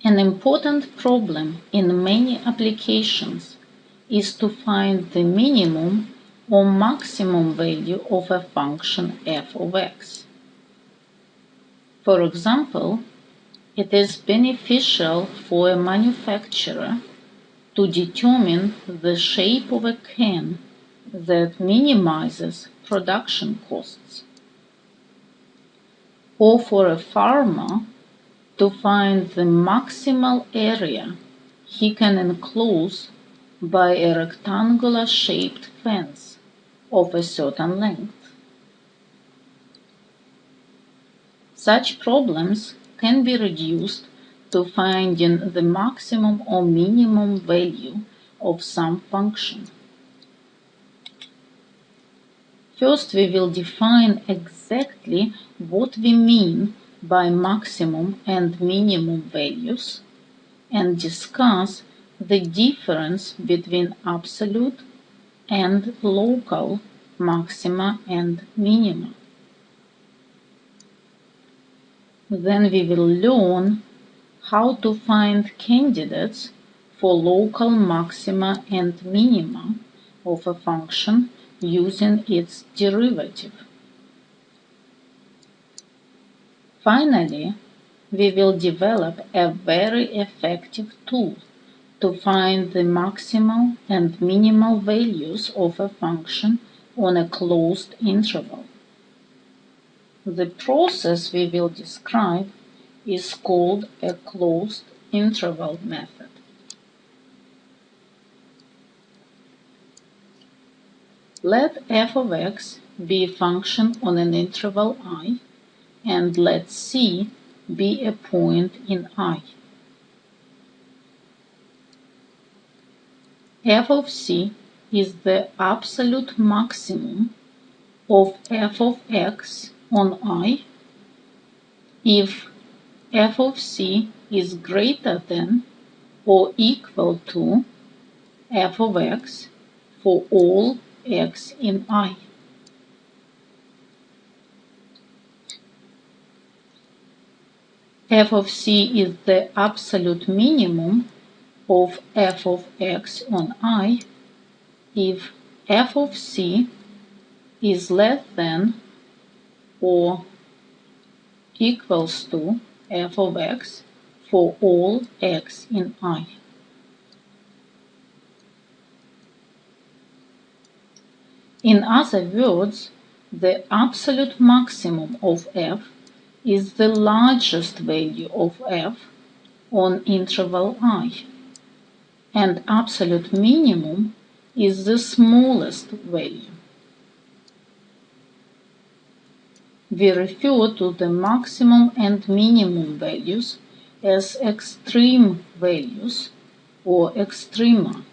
An important problem in many applications is to find the minimum or maximum value of a function f of x. For example, it is beneficial for a manufacturer to determine the shape of a can that minimizes production costs, or for a farmer to find the maximal area he can enclose by a rectangular-shaped fence of a certain length. Such problems can be reduced to finding the maximum or minimum value of some function. First, we will define exactly what we mean by maximum and minimum values and discuss the difference between absolute and local maxima and minima. Then we will learn how to find candidates for local maxima and minima of a function using its derivative. Finally, we will develop a very effective tool to find the maximal and minimal values of a function on a closed interval. The process we will describe is called a closed interval method. Let f of x be a function on an interval I, and let C be a point in I. F of C is the absolute maximum of f of x on I if f of C is greater than or equal to f of x for all x in I. F of C is the absolute minimum of f of x on I if f of C is less than or equals to f of x for all x in I. In other words, the absolute maximum of f is the largest value of f on interval I, and absolute minimum is the smallest value. We refer to the maximum and minimum values as extreme values or extrema.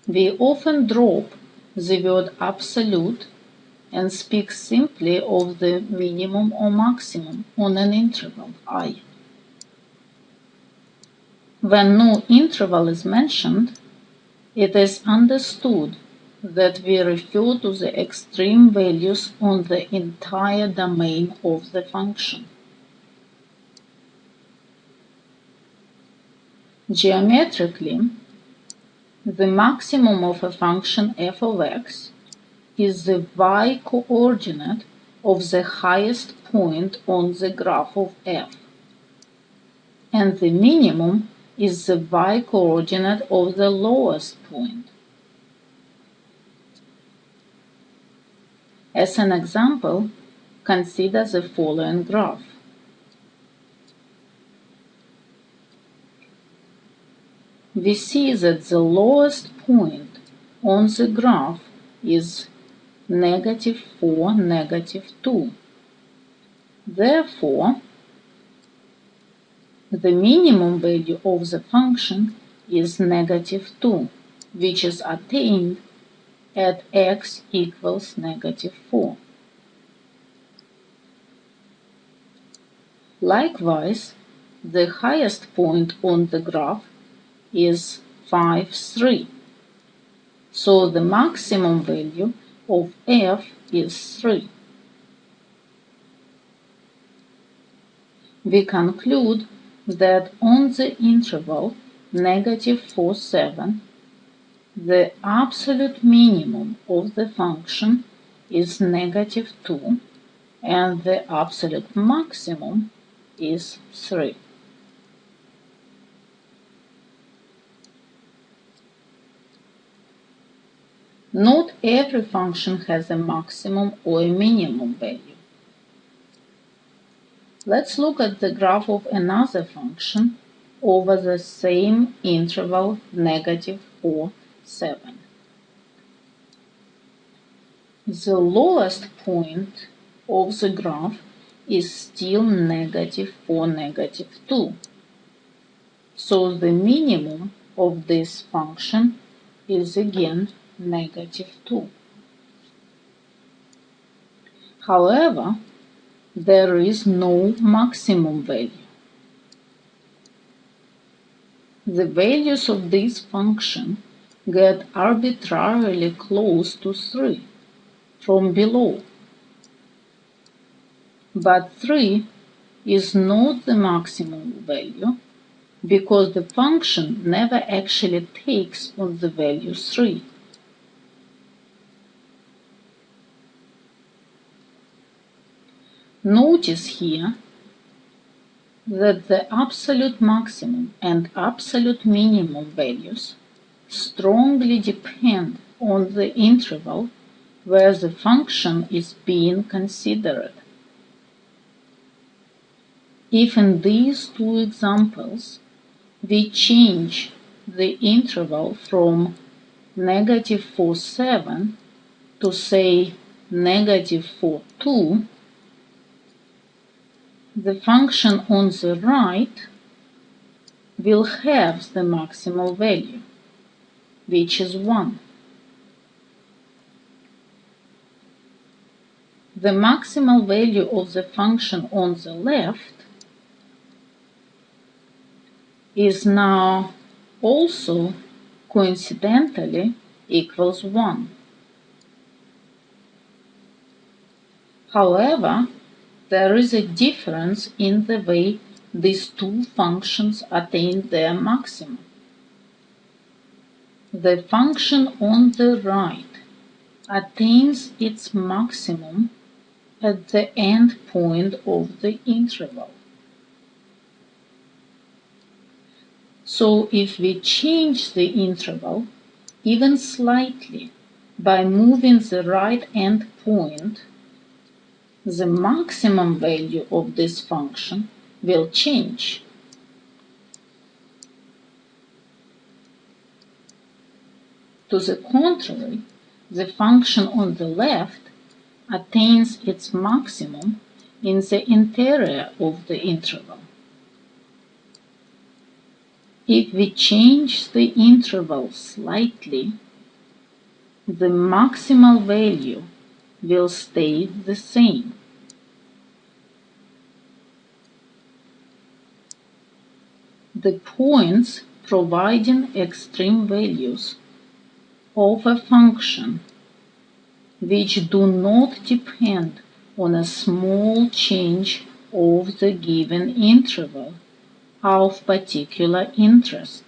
We often drop the word absolute and speak simply of the minimum or maximum on an interval I. When no interval is mentioned, it is understood that we refer to the extreme values on the entire domain of the function. Geometrically, the maximum of a function f of x is the y-coordinate of the highest point on the graph of f, and the minimum is the y-coordinate of the lowest point. As an example, consider the following graph. We see that the lowest point on the graph is -4, -2. Therefore, the minimum value of the function is -2, which is attained at x equals -4. Likewise, the highest point on the graph is 5, 3. So the maximum value of f is 3. we conclude that on the interval -4, 7, the absolute minimum of the function is -2 and the absolute maximum is 3. Not every function has a maximum or a minimum value. Let's look at the graph of another function over the same interval -4, 7. The lowest point of the graph is still -4, -2. So the minimum of this function is again -2. However, there is no maximum value. The values of this function get arbitrarily close to 3 from below. But 3 is not the maximum value because the function never actually takes on the value 3. Notice here that the absolute maximum and absolute minimum values strongly depend on the interval where the function is being considered. If in these two examples we change the interval from -4, 7 to say -4, 2, the function on the right will have the maximal value, which is 1. The maximal value of the function on the left is now also coincidentally equals 1. However, there is a difference in the way these two functions attain their maximum. The function on the right attains its maximum at the end point of the interval. So if we change the interval even slightly by moving the right end point, the maximum value of this function will change. To the contrary, the function on the left attains its maximum in the interior of the interval. If we change the interval slightly, the maximal value will stay the same. The points providing extreme values of a function which do not depend on a small change of the given interval are of particular interest.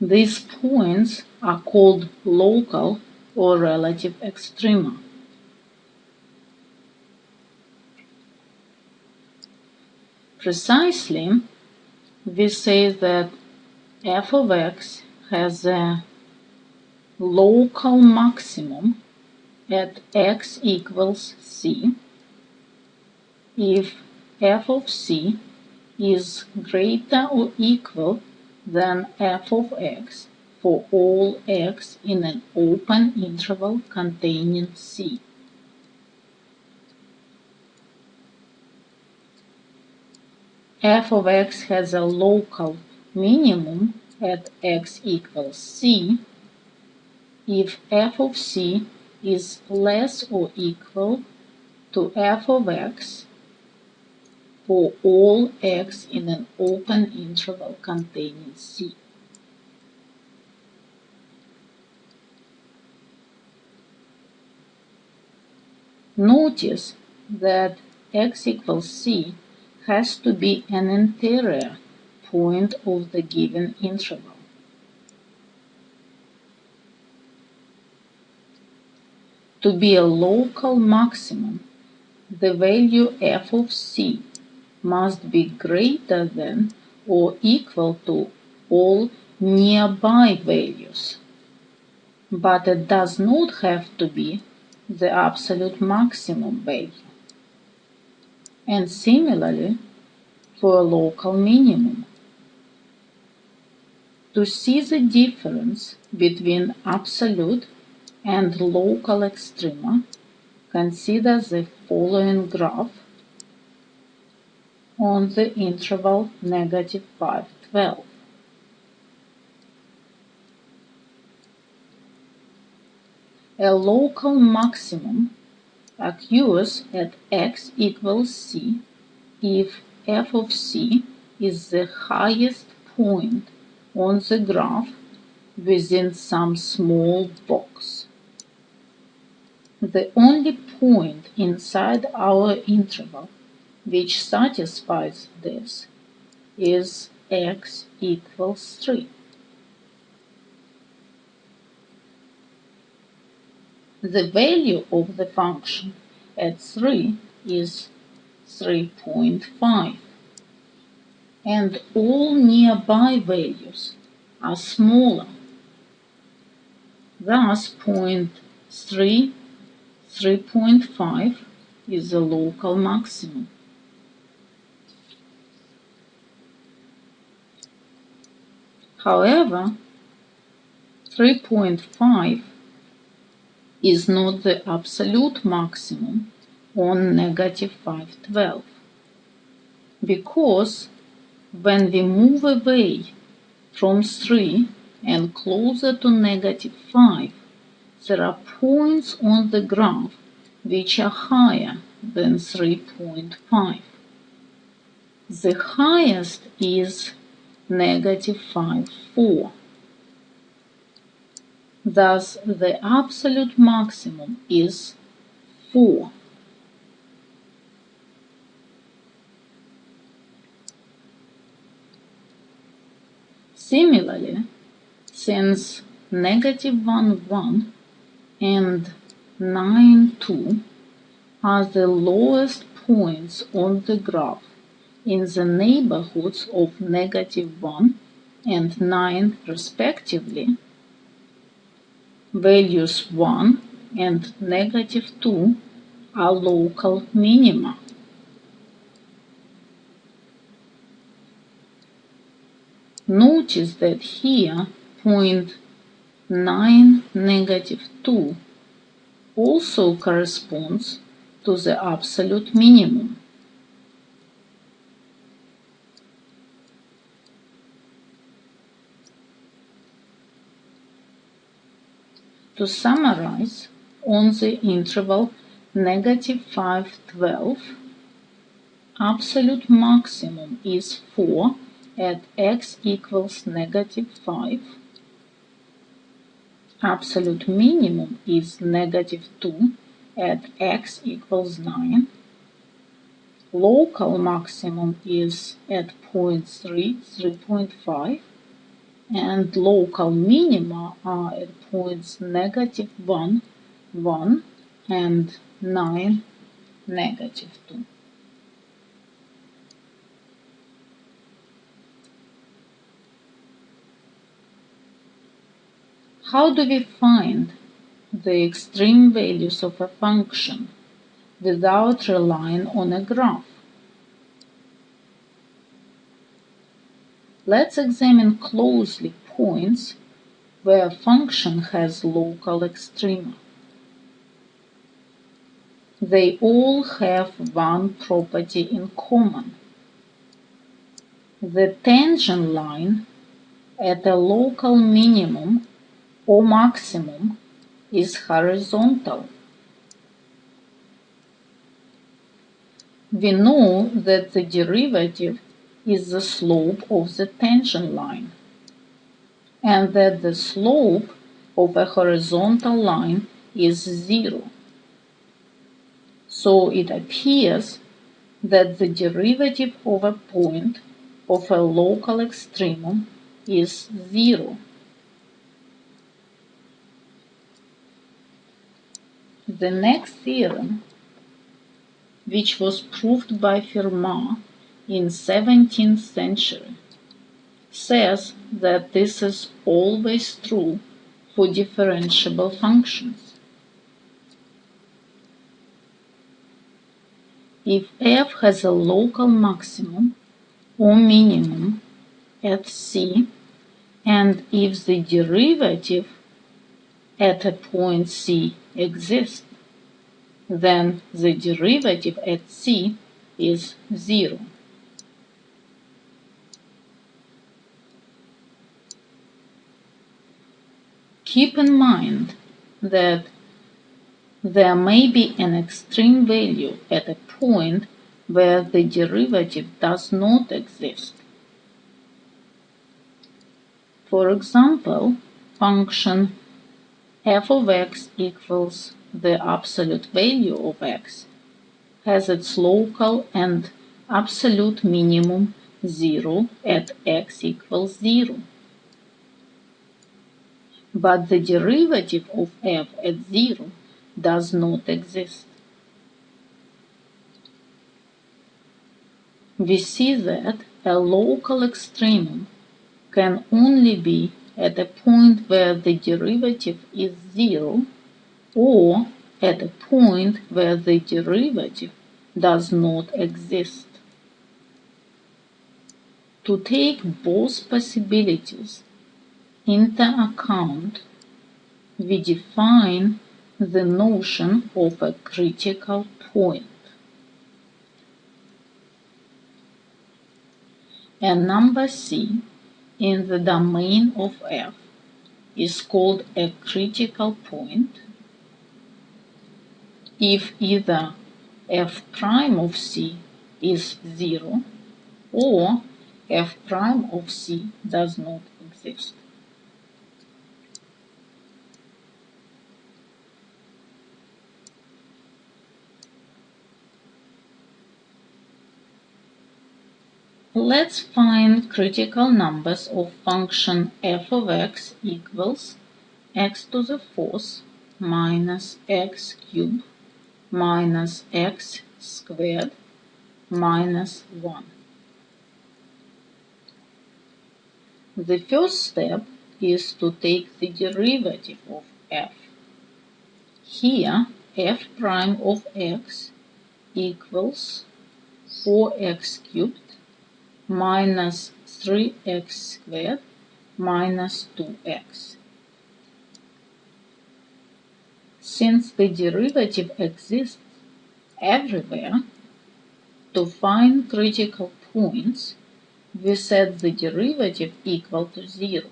These points are called local or relative extrema. Precisely, we say that f of x has a local maximum at x equals c if f of c is greater or equal than f of x for all x in an open interval containing c. F of x has a local minimum at x equals c if f of c is less or equal to f of x for all x in an open interval containing c. Notice that x equals c has to be an interior point of the given interval. To be a local maximum, the value f of c must be greater than or equal to all nearby values, but it does not have to be the absolute maximum value. And similarly for a local minimum. To see the difference between absolute and local extrema, consider the following graph on the interval -5, 12. A local maximum occurs at x equals c if f of c is the highest point on the graph within some small box. The only point inside our interval which satisfies this is x equals 3. The value of the function at 3 is 3.5, and all nearby values are smaller. Thus, point 3, 3.5 is the local maximum. However, 3.5 is not the absolute maximum on -5, 12, because when we move away from 3 and closer to -5, there are points on the graph which are higher than 3.5. The highest is -5, 4. Thus, the absolute maximum is 4. Similarly, since -1, 1 and 9, 2 are the lowest points on the graph in the neighborhoods of -1 and 9 respectively, values 1 and -2 are local minima. Notice that here point 9, -2 also corresponds to the absolute minimum. To summarize, on the interval -5, 12, absolute maximum is 4 at x equals -5, absolute minimum is -2 at x equals 9, local maximum is at point 3, 3.5, and local minima are at points -1, 1 and 9, -2. How do we find the extreme values of a function without relying on a graph? Let's examine closely points where a function has local extrema. They all have one property in common. The tangent line at a local minimum or maximum is horizontal. We know that the derivative is the slope of the tangent line, and that the slope of a horizontal line is 0. So it appears that the derivative of a point of a local extremum is 0. The next theorem, which was proved by Fermat in 17th century, says that this is always true for differentiable functions. If f has a local maximum or minimum at C, and if the derivative at a point C exists, then the derivative at C is 0. Keep in mind that there may be an extreme value at a point where the derivative does not exist. For example, function f of x equals the absolute value of x has its local and absolute minimum 0 at x equals 0. But the derivative of f at 0 does not exist. We see that a local extremum can only be at a point where the derivative is 0 or at a point where the derivative does not exist. To take both possibilities into account, we define the notion of a critical point. A number C in the domain of f is called a critical point if either f prime of C is 0 or f prime of C does not exist. Let's find critical numbers of function f of x equals x to the fourth minus x cubed minus x squared minus 1. The first step is to take the derivative of f. Here, f prime of x equals 4x cubed minus 3x squared minus 2x. Since the derivative exists everywhere, to find critical points, we set the derivative equal to 0.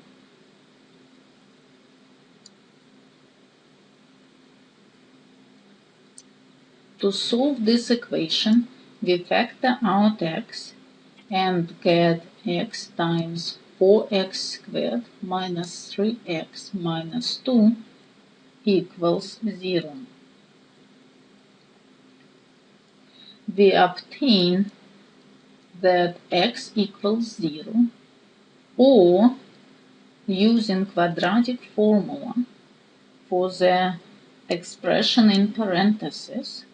To solve this equation, we factor out x and get x times 4x squared minus 3x minus 2 equals 0. We obtain that x equals 0, or using quadratic formula for the expression in parentheses,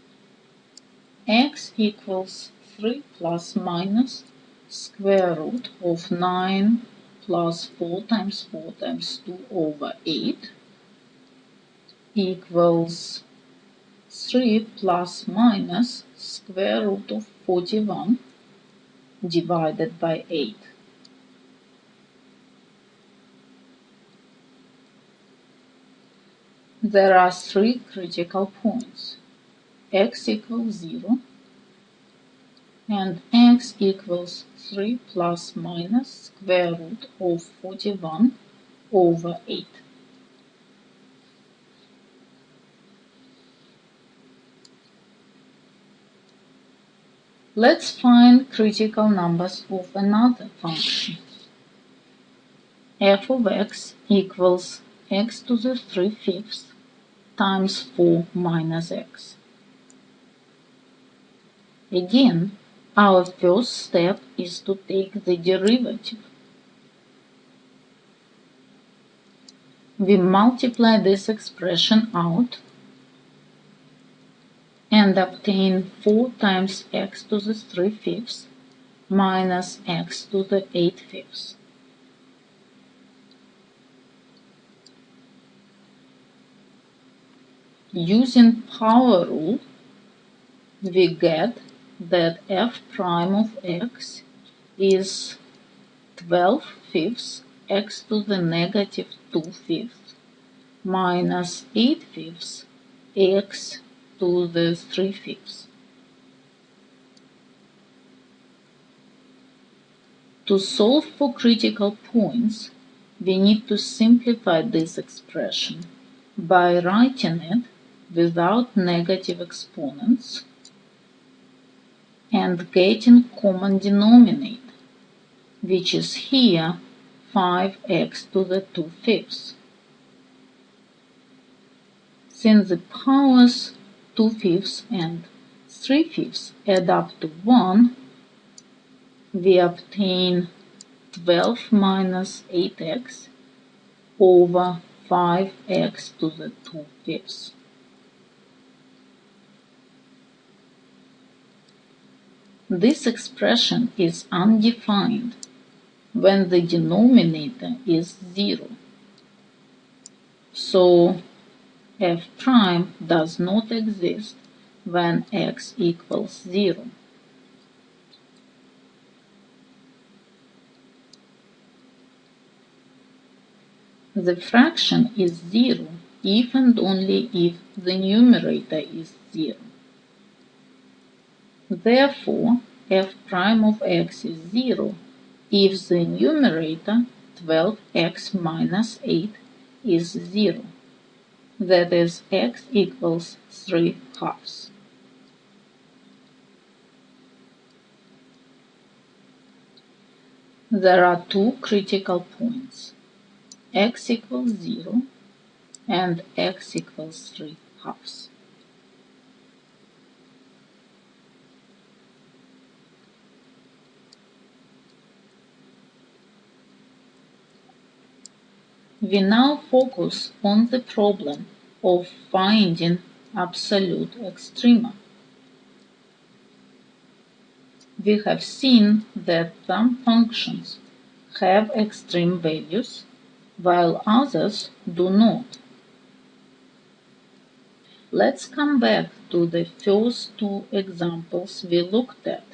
x equals 3 plus minus square root of 9 plus 4 times 4 times 2 over 8 equals 3 plus minus square root of 41 divided by 8. There are 3 critical points: x equals 0 and x equals 3 plus minus square root of 41 over 8. Let's find critical numbers of another function. F of x equals x to the 3/5 times 4 minus x. Again, Our first step is to take the derivative. We multiply this expression out and obtain 4 times x to the 3/5 minus x to the 8/5. Using power rule, we get that f prime of x is 12/5 x to the negative 2/5 minus 8/5 x to the 3/5. To solve for critical points, we need to simplify this expression by writing it without negative exponents and getting common denominator, which is here 5x to the 2/5. Since the powers 2/5 and 3/5 add up to 1, we obtain 12 minus 8x over 5x to the 2/5. This expression is undefined when the denominator is 0. So f prime does not exist when x equals 0. The fraction is 0 if and only if the numerator is 0. Therefore, f prime of x is 0 if the numerator 12x minus 8 is 0. That is, x equals 3/2. There are two critical points, x equals 0 and x equals 3/2. We now focus on the problem of finding absolute extrema. We have seen that some functions have extreme values while others do not. Let's come back to the first two examples we looked at.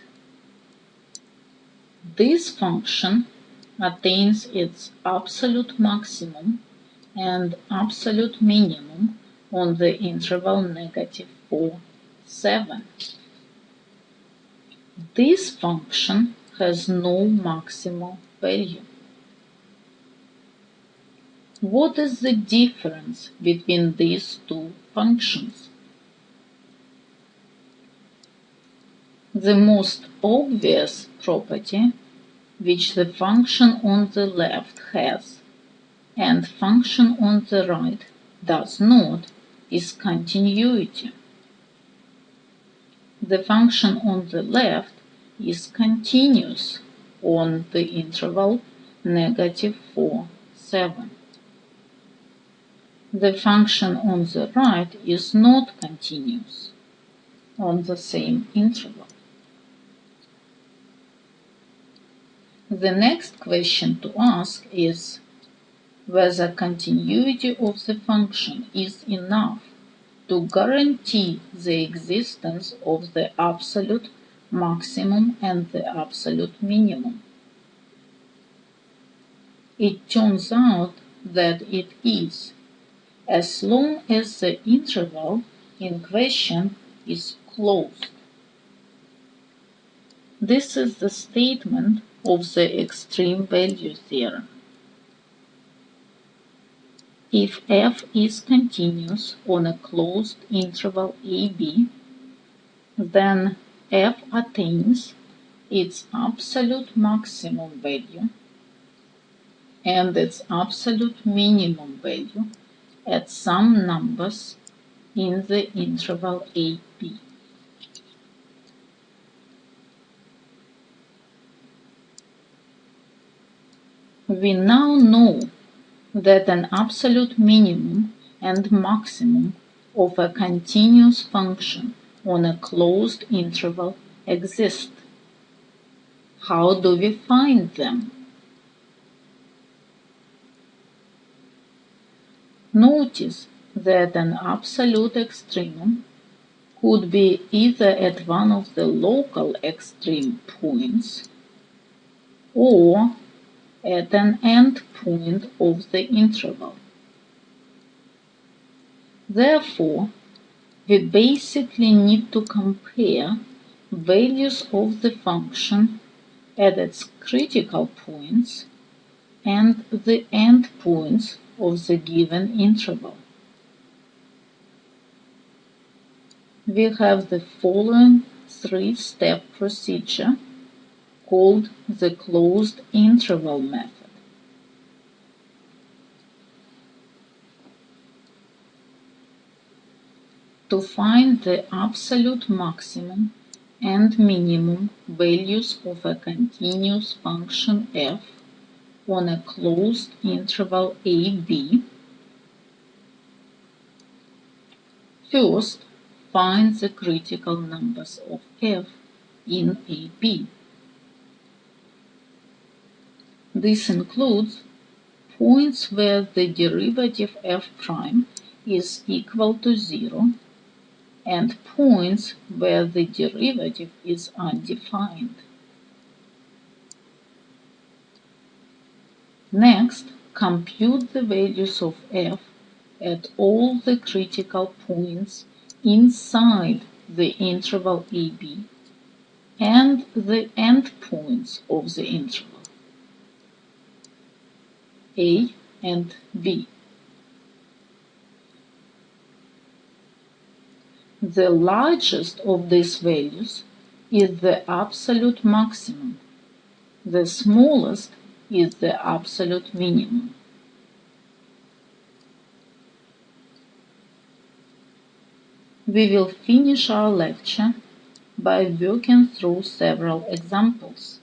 This function attains its absolute maximum and absolute minimum on the interval -4, 7. This function has no maximal value. What is the difference between these two functions? The most obvious property which the function on the left has and function on the right does not is continuity. The function on the left is continuous on the interval -4, 7. The function on the right is not continuous on the same interval. The next question to ask is whether continuity of the function is enough to guarantee the existence of the absolute maximum and the absolute minimum. It turns out that it is, as long as the interval in question is closed. This is the statement of the extreme value theorem. If f is continuous on a closed interval ab, then f attains its absolute maximum value and its absolute minimum value at some numbers in the interval ab. We now know that an absolute minimum and maximum of a continuous function on a closed interval exist. How do we find them? Notice that an absolute extremum could be either at one of the local extreme points or at an end point of the interval. Therefore, we basically need to compare values of the function at its critical points and the endpoints of the given interval. We have the following three-step procedure called the closed interval method. To find the absolute maximum and minimum values of a continuous function f on a closed interval ab, first find the critical numbers of f in AB. This includes points where the derivative f prime is equal to 0 and points where the derivative is undefined. Next, compute the values of f at all the critical points inside the interval AB and the endpoints of the interval A and B. The largest of these values is the absolute maximum. The smallest is the absolute minimum. We will finish our lecture by working through several examples.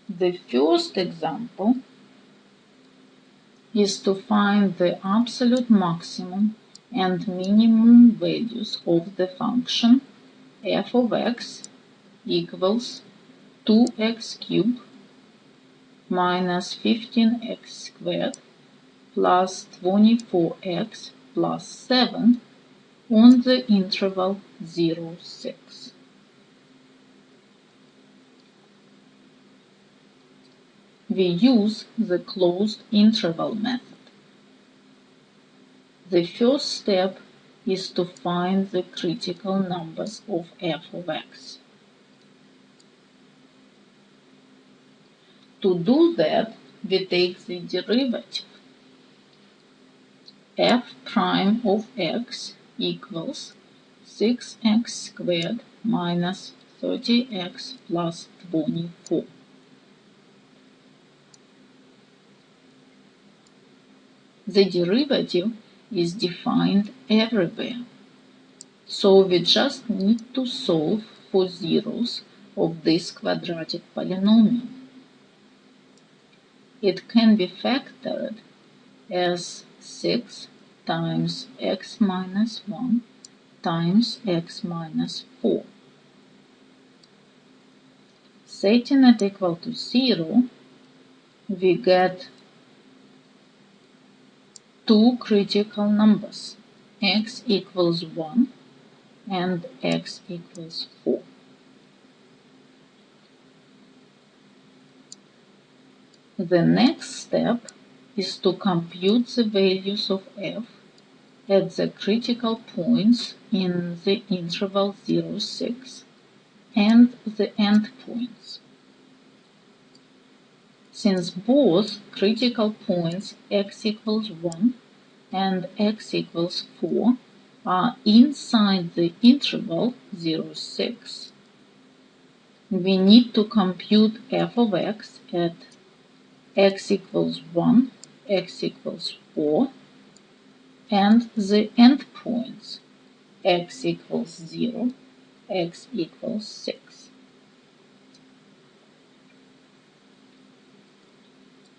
The first example is to find the absolute maximum and minimum values of the function f of x equals 2x cubed minus 15x squared plus 24x plus 7 on the interval 0, 6. We use the closed interval method. The first step is to find the critical numbers of f of x. To do that, we take the derivative. F prime of x equals 6x squared minus 30x plus 24. The derivative is defined everywhere, so we just need to solve for zeros of this quadratic polynomial. It can be factored as 6 times x minus 1 times x minus 4. Setting it equal to 0, we get two critical numbers, x equals 1 and x equals 4. The next step is to compute the values of f at the critical points in the interval 0, 6 and the endpoints. Since both critical points x equals 1 and x equals 4 are inside the interval 0, 6, we need to compute f of x at x equals 1, x equals 4, and the endpoints x equals 0, x equals 6.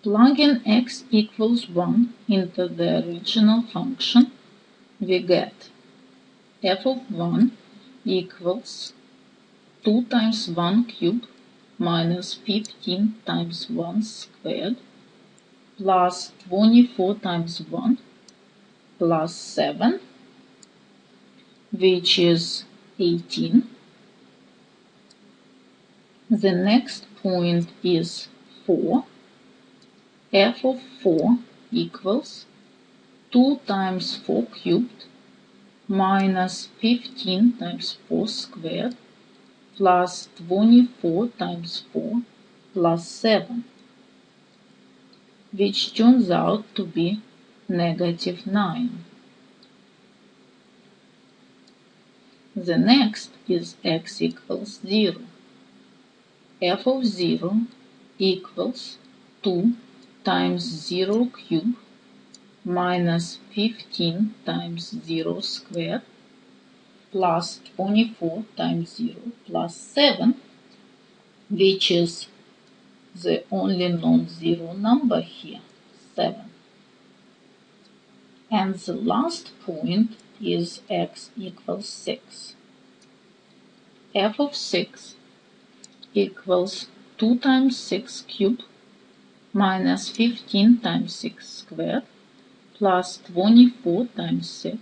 Plugging x equals 1 into the original function, we get f of 1 equals 2 times 1 cubed minus 15 times 1 squared plus 24 times 1 plus 7, which is 18. The next point is 4. F of 4 equals 2 times 4 cubed minus 15 times 4 squared plus 24 times 4 plus 7, which turns out to be negative 9. The next is x equals 0. F of 0 equals 2 times 0 cubed minus 15 times 0 squared plus 24 times 0 plus 7, which is the only non-zero number here, 7. And the last point is x equals 6. F of 6 equals 2 times 6 cubed minus 15 times 6 squared plus 24 times 6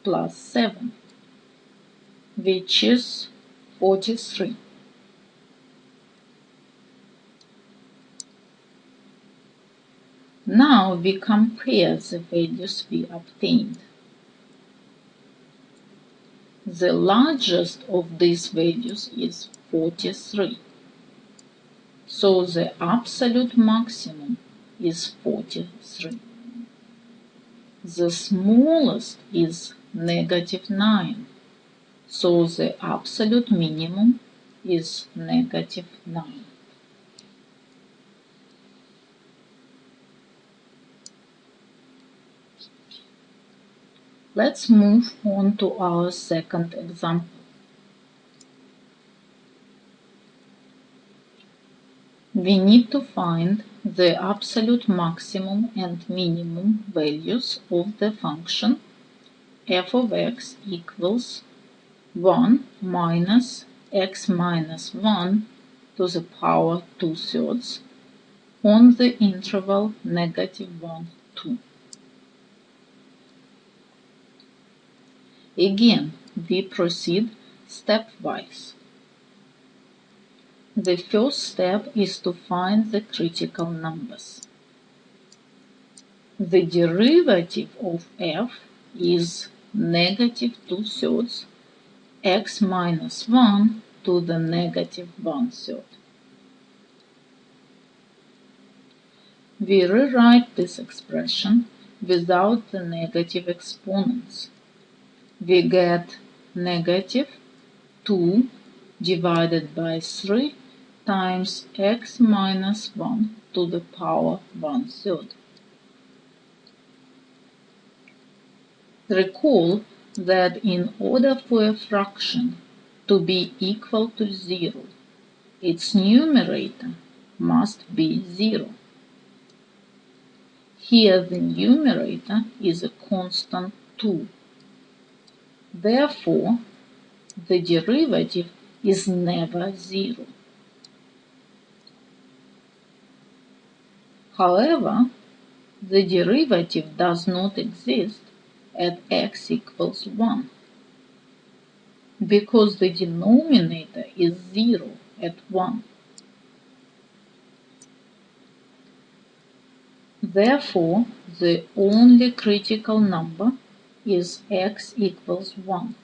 plus 7, which is 43. Now we compare the values we obtained. The largest of these values is 43. So the absolute maximum is 43. The smallest is negative 9. So the absolute minimum is negative 9. Let's move on to our second example. We need to find the absolute maximum and minimum values of the function f of x equals 1 minus x minus 1 to the power 2/3 on the interval negative 1, 2. Again, we proceed stepwise. The first step is to find the critical numbers. The derivative of f is negative 2/3 x minus 1 to the negative 1/3. We rewrite this expression without the negative exponents. We get negative 2 divided by 3 times x minus 1 to the power 1/3. Recall that in order for a fraction to be equal to 0, its numerator must be 0. Here the numerator is a constant 2. Therefore, the derivative is never 0. However, the derivative does not exist at x equals 1 because the denominator is 0 at 1. Therefore, the only critical number is x equals 1.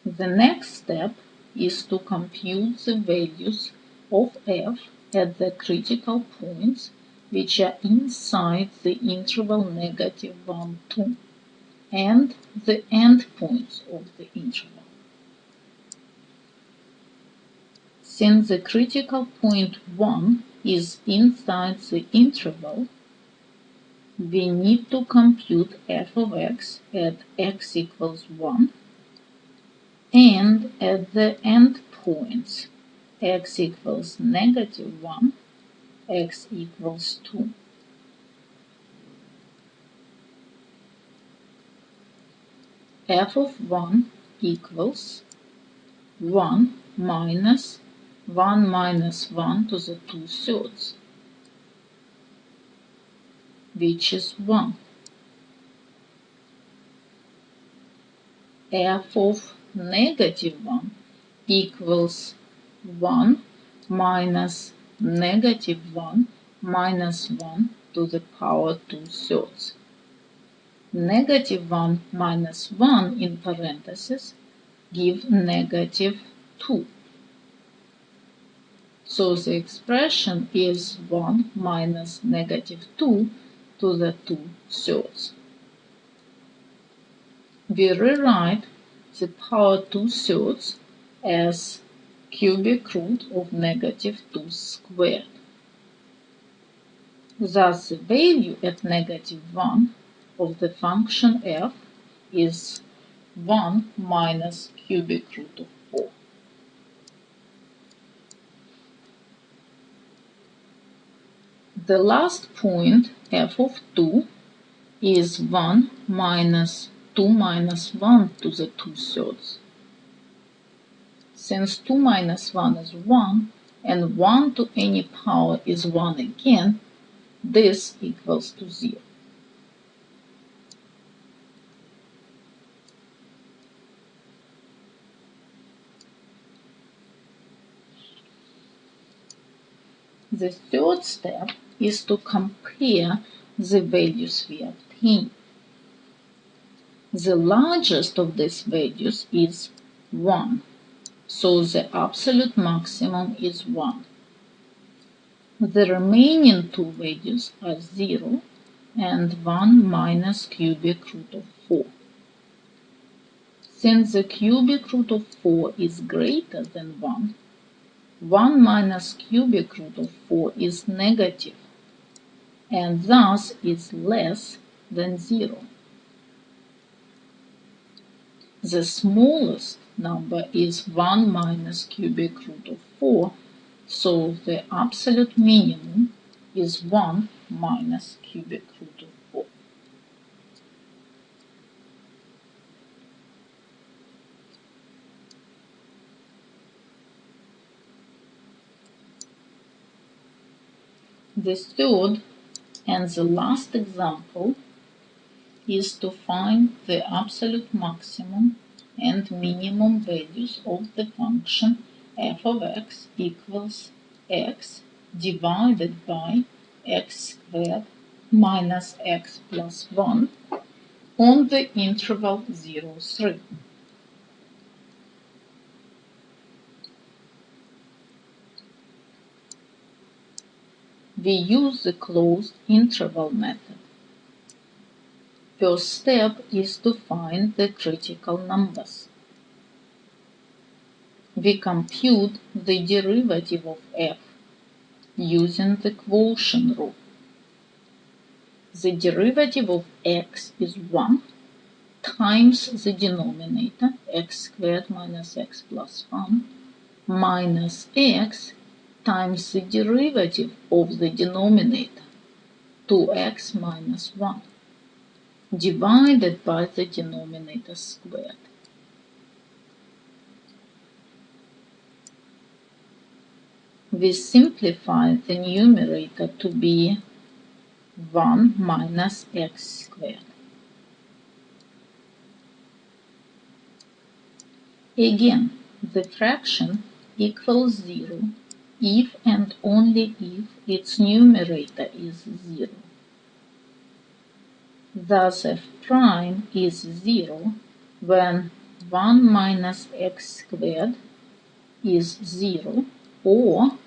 The next step is to compute the values of f at the critical points which are inside the interval negative 1, 2 and the endpoints of the interval. Since the critical point 1 is inside the interval, we need to compute f of x at x equals 1 and at the endpoints x equals -1, x equals 2. F of 1 equals 1 minus 1 minus 1 to the 2/3, which is 1. F of -1 equals 1 minus -1 minus 1 to the power 2/3. -1 minus 1 in parentheses give -2. So the expression is 1 minus -2 to the 2/3. We rewrite the power 2/3 as cubic root of -2 squared. Thus the value at -1 of the function f is 1 minus cubic root of 4. The last point, f of 2, is 1 minus 2 minus 1 to the 2/3. Since 2 minus 1 is 1, and 1 to any power is 1 again, this equals to 0. The third step is to compare the values we obtain. The largest of these values is 1, so the absolute maximum is 1. The remaining two values are 0 and 1 minus cubic root of 4. Since the cubic root of 4 is greater than 1, 1 minus cubic root of 4 is negative, and thus is less than 0. The smallest number is 1 minus cubic root of 4, so the absolute minimum is 1 minus cubic root of 4. The third and the last example is to find the absolute maximum and minimum values of the function f of x equals x divided by x squared minus x plus 1 on the interval 0, 3. We use the closed interval method. First step is to find the critical numbers. We compute the derivative of f using the quotient rule. The derivative of x is 1 times the denominator, x squared minus x plus 1, minus x times the derivative of the denominator, 2x minus 1, divided by the denominator squared. We simplify the numerator to be 1 minus x squared. Again, the fraction equals 0 if and only if its numerator is 0. Thus f prime is 0 when 1 minus x squared is 0 or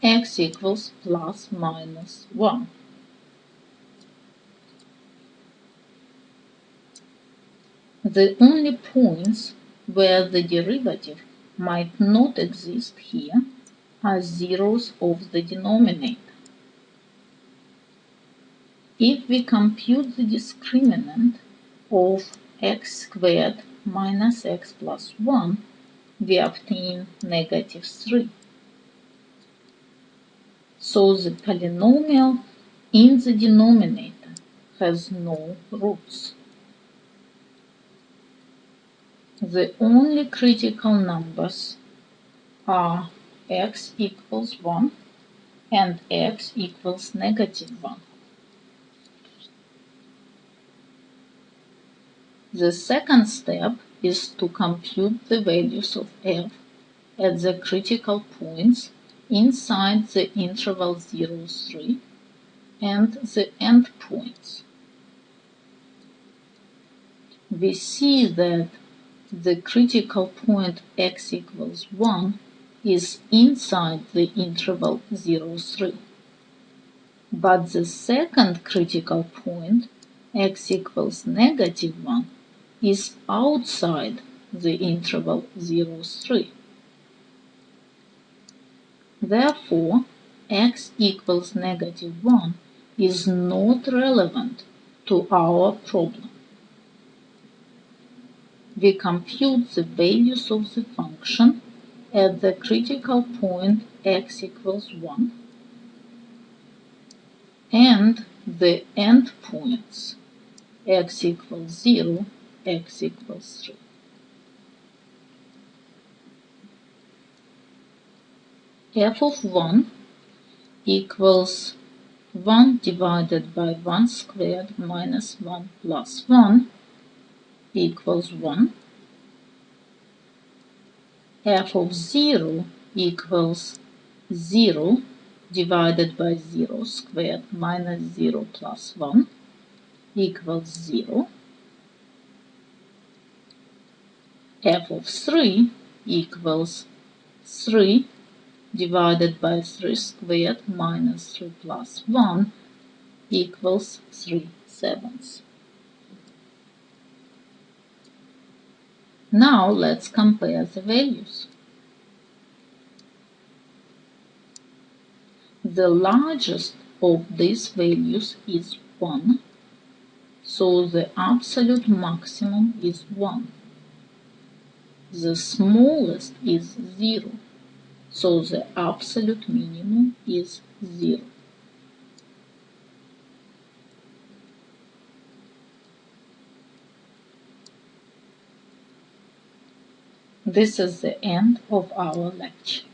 x equals plus minus 1. The only points where the derivative might not exist here are zeros of the denominator. If we compute the discriminant of x squared minus x plus 1, we obtain negative 3. So the polynomial in the denominator has no roots. The only critical numbers are x equals 1 and x equals negative 1. The second step is to compute the values of f at the critical points inside the interval 0, 3 and the endpoints. We see that the critical point x equals 1 is inside the interval 0, 3. But the second critical point, x equals negative 1, is outside the interval 0, 3. Therefore, x equals negative 1 is not relevant to our problem. We compute the values of the function at the critical point x equals 1 and the endpoints x equals 0, x equals 3. F of 1 equals 1 divided by 1 squared minus 1 plus 1 equals 1. F of 0 equals 0 divided by 0 squared minus 0 plus 1 equals 0. F of 3 equals 3 divided by 3 squared minus 3 plus 1 equals 3/7. Now let's compare the values. The largest of these values is 1, so the absolute maximum is 1. The smallest is 0, so the absolute minimum is 0. This is the end of our lecture.